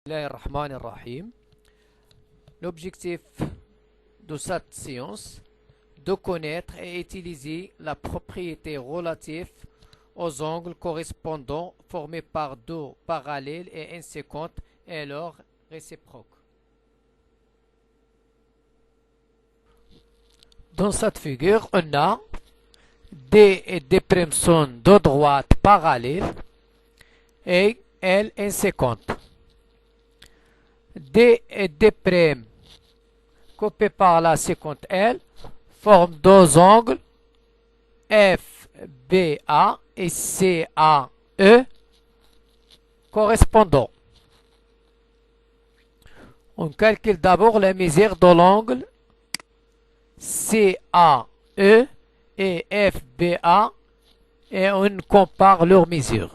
Bismillahirrahmanirrahim. L'objectif de cette séance de connaître et utiliser la propriété relative aux angles correspondants formés par deux parallèles et inséquentes et leurs réciproques. Dans cette figure, on a D et D' sont deux droites parallèles et L inséquentes. D et D' coupés par la séquente L forment deux angles FBA et CAE correspondants. On calcule d'abord la mesure de l'angle CAE et FBA et on compare leurs mesures.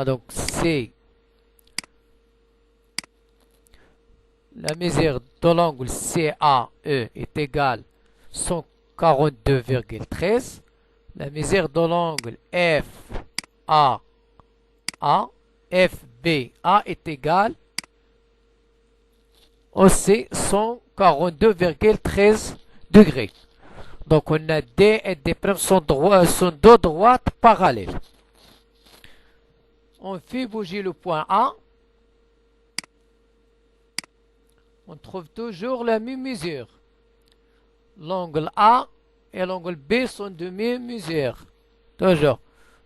Donc c'est la mesure de l'angle CAE est égale à 142,13. La mesure de l'angle FBA est égale aussi 142,13 degrés. Donc on a D et D' sont deux droites parallèles. On fait bouger le point A. On trouve toujours la même mesure. L'angle A et l'angle B sont de même mesure. Toujours.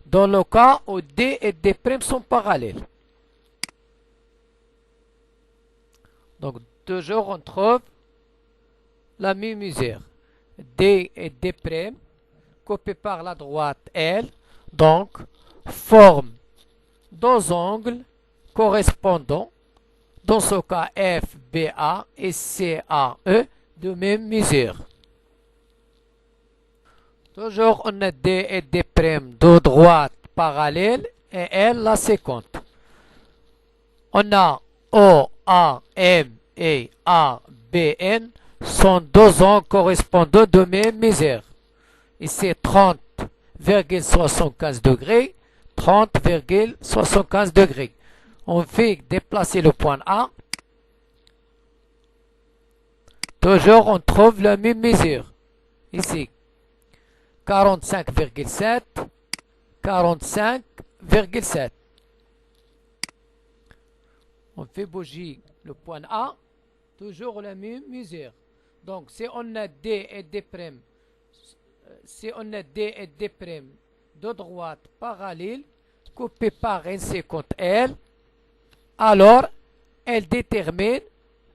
Dans le cas où D et D' sont parallèles. Donc toujours on trouve la même mesure. D et D' coupés par la droite L. Donc forment deux angles correspondants, dans ce cas FBA et CAE, de même mesure. Toujours on a D et D' deux droites parallèles et L la séquente. On a OAM et ABN sont deux angles correspondants de même mesure. Ici 30,75 degrés. 30,75 degrés. On fait déplacer le point A. Toujours on trouve la même mesure. Ici 45,7, 45,7. On fait bouger le point A. Toujours la même mesure. Donc si on a D et D', de droite parallèle coupée par une séquente L, alors elle détermine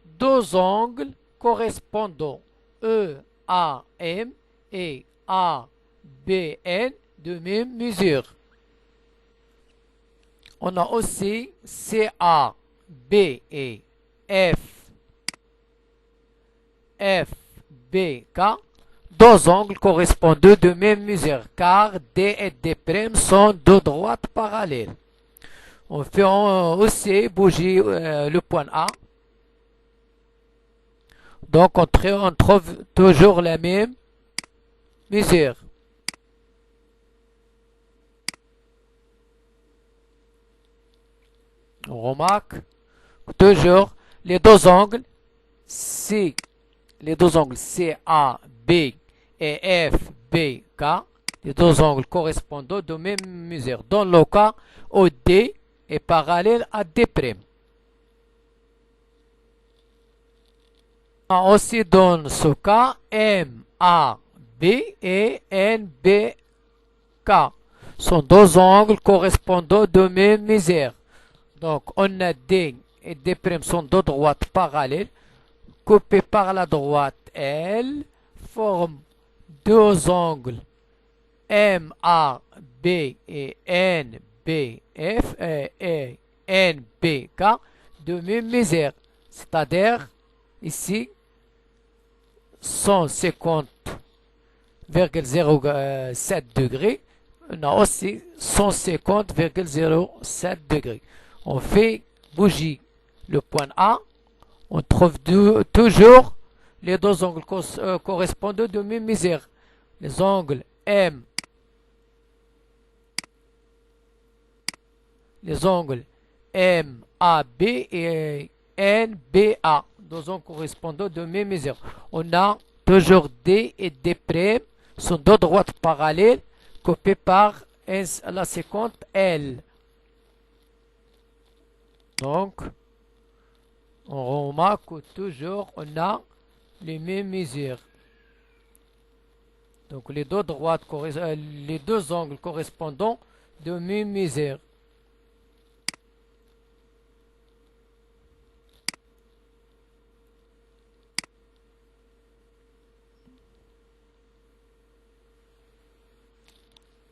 deux angles correspondants EAM et ABN de même mesure. On a aussi CAB et FBK, deux angles correspondants de même mesure, car D et D' sont deux droites parallèles. On fait aussi bouger le point A. Donc on trouve toujours la même mesure. On remarque toujours les deux angles CAB et FBK, les deux angles correspondants de même mesure, dans le cas où D est parallèle à D'. Aussi dans ce cas, MAB et NBK sont deux angles correspondants de même mesure. Donc on a D et D' sont deux droites parallèles, coupées par la droite L, forment deux angles MAB et NBK de même mesure, c'est-à-dire ici 150,07 degrés. On a aussi 150,07 degrés. On fait bouger le point A. On trouve toujours les deux angles correspondants de même mesure. Les angles M les angles MAB et NBA, deux angles correspondants de même mesure. On a toujours D et D' sont deux droites parallèles coupées par la séquente L. Donc, on remarque que toujours on a les mêmes mesures. Donc les deux angles correspondants de même mesure.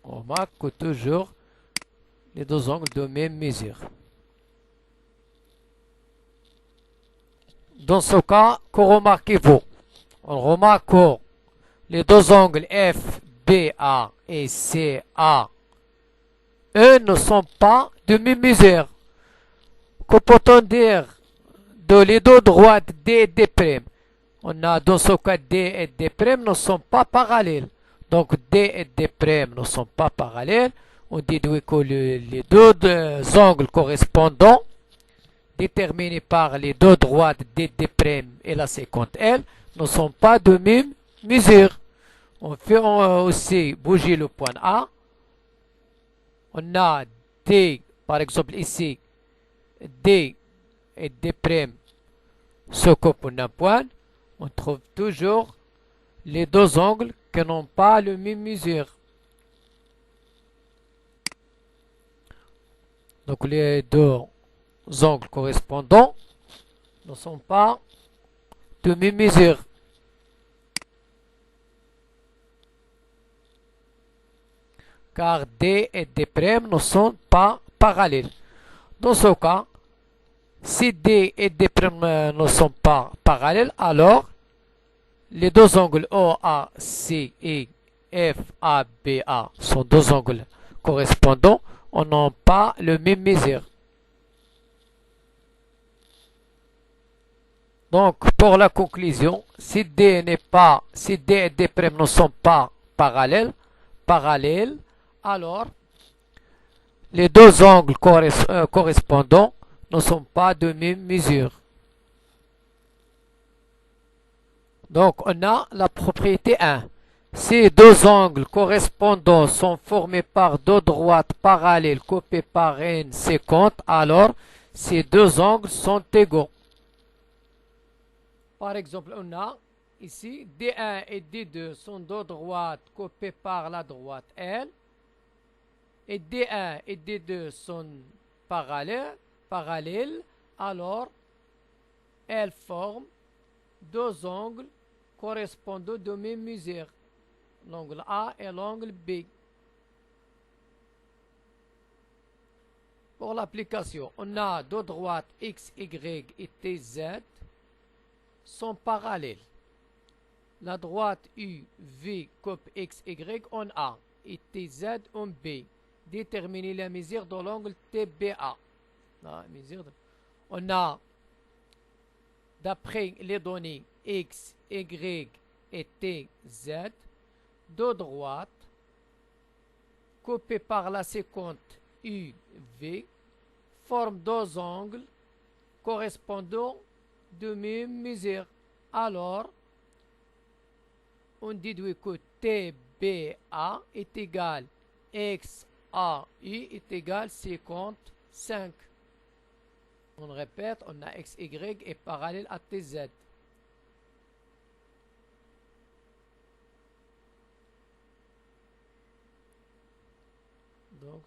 On remarque que toujours les deux angles de même mesure. Dans ce cas, que remarquez-vous? On remarque que les deux angles FBA et CA, eux, ne sont pas de même mesure. Que peut-on dire de les deux droites D et D'? On a dans ce cas D et D' ne sont pas parallèles. Donc D et D' ne sont pas parallèles. On déduit que les deux angles correspondants déterminés par les deux droites D' et la séquente L ne sont pas de même mesure. On fait aussi bouger le point A. On a D, par exemple ici, D et D' se coupent en un point. On trouve toujours les deux angles qui n'ont pas la même mesure. Donc les deux angles correspondants ne sont pas de même mesure. Car D et D' ne sont pas parallèles. Dans ce cas, si D et D' ne sont pas parallèles, alors les deux angles OAC et FABA sont deux angles correspondants, on n'a pas le même mesure. Donc, pour la conclusion, si D et D' ne sont pas parallèles, alors les deux angles correspondants ne sont pas de même mesure. Donc, on a la propriété 1. Si deux angles correspondants sont formés par deux droites parallèles coupées par une séquente, alors ces deux angles sont égaux. Par exemple, on a ici D1 et D2 sont deux droites coupées par la droite L. Et D1 et D2 sont parallèles, alors elles forment deux angles correspondant de même mesure, l'angle A et l'angle B. Pour l'application, on a deux droites X, Y et TZ sont parallèles. La droite UV coupe X, Y en A et TZ en B. Déterminer la mesure de l'angle TBA. On a, d'après les données X, Y et TZ, deux droites coupées par la séquente UV forment deux angles correspondant de même mesure. Alors, on déduit que TBA est égal XAI est égal 55. On répète, on a XY est parallèle à TZ. Donc,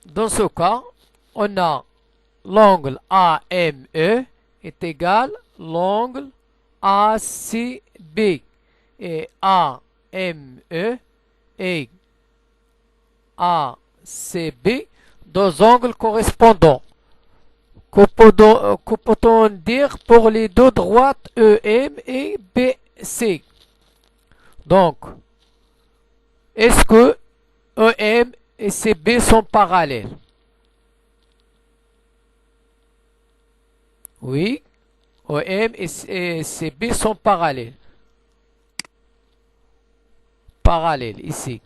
dans ce cas, on a l'angle AME est égal à l'angle ACB et AME et ACB, deux angles correspondants. Que peut-on dire pour les deux droites EM et BC? Donc, est-ce que EM et CB sont parallèles? Oui, OM et CB sont parallèles. Parallèles, ici.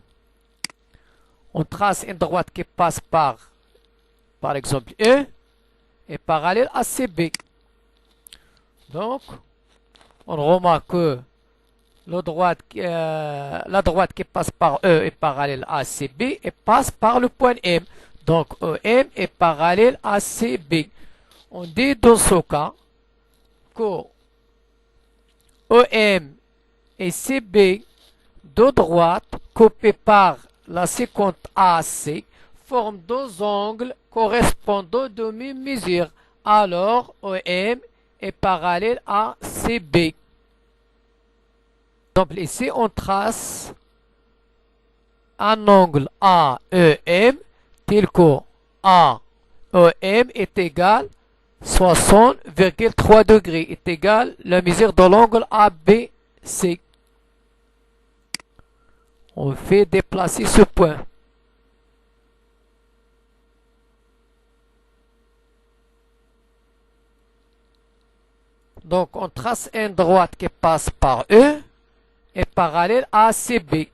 On trace une droite qui passe par exemple, E est parallèle à CB. Donc, on remarque que la droite qui passe par E est parallèle à CB et passe par le point M. Donc, EM est parallèle à CB. On dit dans ce cas que EM et CB, deux droites coupées par la séquence AC, forment deux angles correspondant de même mesure. Alors, EM est parallèle à CB. Donc ici, on trace un angle AEM tel que AEM est égal 60,3 degrés est égal la mesure de l'angle ABC. On fait déplacer ce point. Donc on trace une droite qui passe par E et parallèle à CB.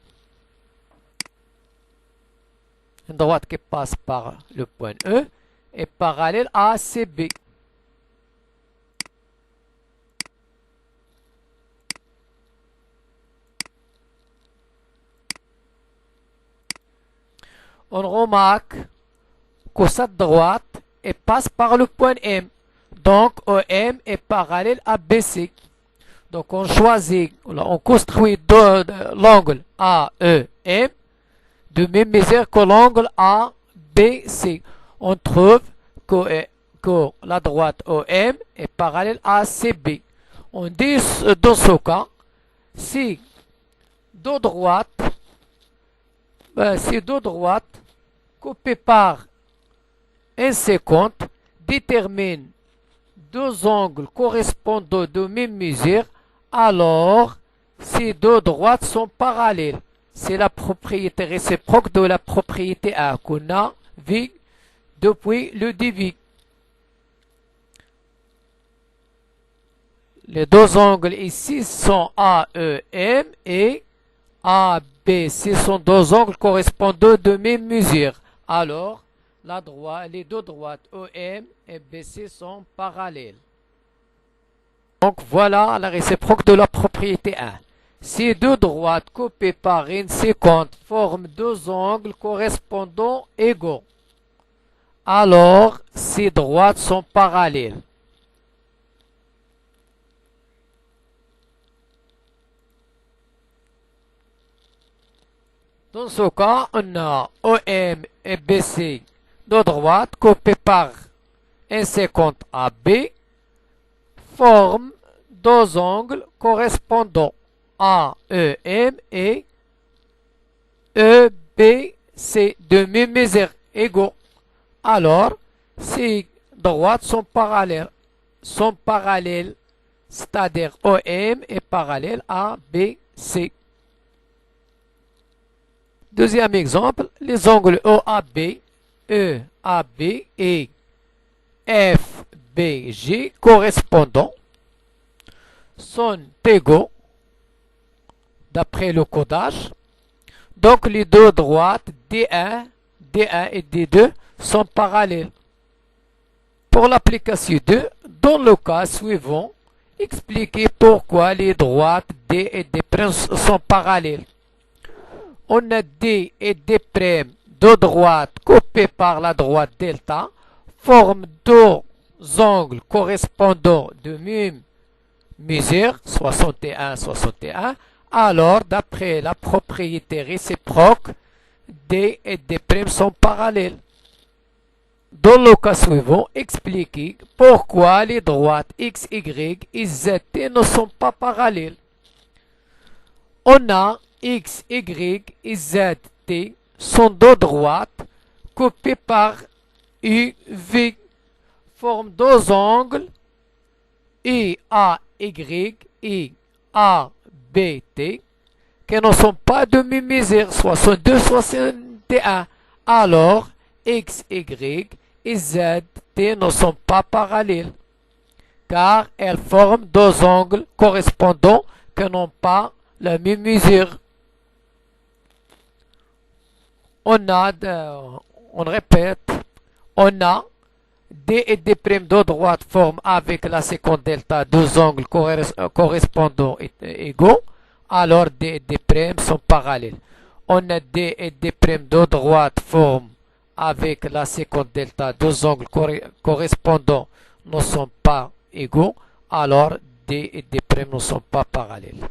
Une droite qui passe par le point E est parallèle à CB. On remarque que cette droite passe par le point M. Donc EM est parallèle à BC. Donc on choisit, on construit l'angle AEM de même mesure que l'angle ABC. On trouve que la droite EM est parallèle à CB. On dit dans ce cas, si deux droites coupées par un séquente déterminent deux angles correspondant de même mesure, alors ces deux droites sont parallèles. C'est la propriété réciproque de la propriété A qu'on a vu depuis le début. Les deux angles ici sont AEM et ABC sont deux angles correspondant de même mesure. Alors, les deux droites EM et BC sont parallèles. Donc voilà la réciproque de la propriété 1. Si deux droites coupées par une séquente forment deux angles correspondants égaux, alors ces droites sont parallèles. Dans ce cas, on a EM et BC, deux droites coupées par un séquente AB, forment deux angles correspondants AEM et EBC de même mesure égaux. Alors, ces droites sont parallèles, c'est-à-dire EM est parallèle à BC. Deuxième exemple, les angles EAB et FBG correspondants sont égaux d'après le codage. Donc les deux droites D1 et D2 sont parallèles. Pour l'application 2, dans le cas suivant, expliquez pourquoi les droites D et D' sont parallèles. On a D et D', deux droites coupées par la droite delta, forment deux angles correspondants de même mesure, 61, 61. Alors, d'après la propriété réciproque, D et D' sont parallèles. Dans le cas suivant, expliquez pourquoi les droites X, Y et Z ne sont pas parallèles. On a X, Y et Z sont deux droites coupées par UV, forment deux angles IAY et ABT qui ne sont pas de même mesure, 62, 61. Alors, X, Y et Z ne sont pas parallèles car elles forment deux angles correspondants qui n'ont pas la même mesure. on répète, on a D et D' de droite forment avec la séquence delta deux angles correspondants égaux, alors D et D' sont parallèles. On a D et D' de droite forment avec la séquence delta deux angles correspondants ne sont pas égaux, alors D et D' ne sont pas parallèles.